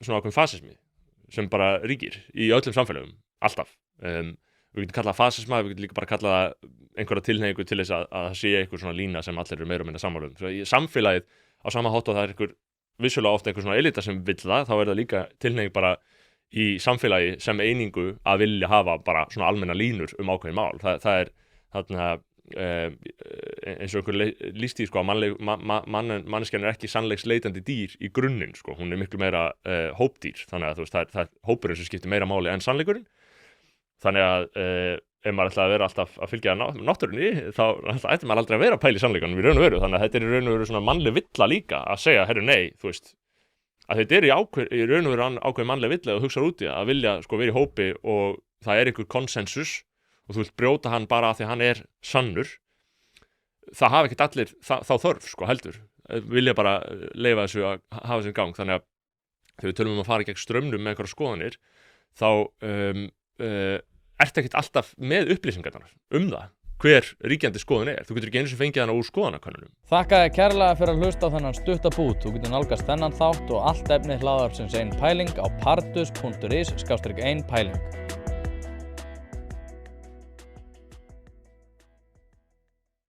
svona ákveðin fasismi sem bara ríkir í öllum samfélögum, alltaf. Við getum kallað það fasisma, við getum líka bara kallað það einhverja tilhneigingu til þess að það sé einhver svona lína sem allir eru meira og minna sammála Svo í samfélagið á sama hátt og það einhver vissulega ofta einhver svona elita sem vill það, þá það líka tilhneiging bara í samfélagi sem einingu að vilja hafa bara svona almenna línur ákveðin mál. Það þarna eins og einhver lýst í sko að manneskjan ekki sannleiksleitandi dýr í grunninn sko, hún miklu meira hópdýr, þannig að þú veist það er hópurinn sem skiptir meira máli en sannleikurinn. Þannig að ef maður ætlaði að vera alltaf að fylgja náttúrunni þá ætti maður aldrei að vera að pæla í sannleikanum í raun og veru, þannig að þetta í raun og veru svona mannleg villa líka að segja, herru nei, þú veist að þetta í raun og veru ákveðin mannleg villa og hugsa út í að vilja sko vera í hópi og það einhver konsensus og þú vilt brjóta hann bara af því að hann er sannur, það hafa ekkert allir þá þörf sko heldur, vilja bara leyfa þessu að hafa þessu gang, þannig að þegar við tölum að fara gegn straumnum með einhverjar skoðanir þá ertu ekkert alltaf með upplýsingarnar það hver ríkjandi skoðun þú getur ekki einu sem fengið hana úr skoðanakönnunum. Þakka þér kærlega fyrir að hlusta á þennan stutta bút. Þú getur nálgast þennan þátt og allt efni hlaðvarpsins Ein Pæling á pardus.is/ein pæling.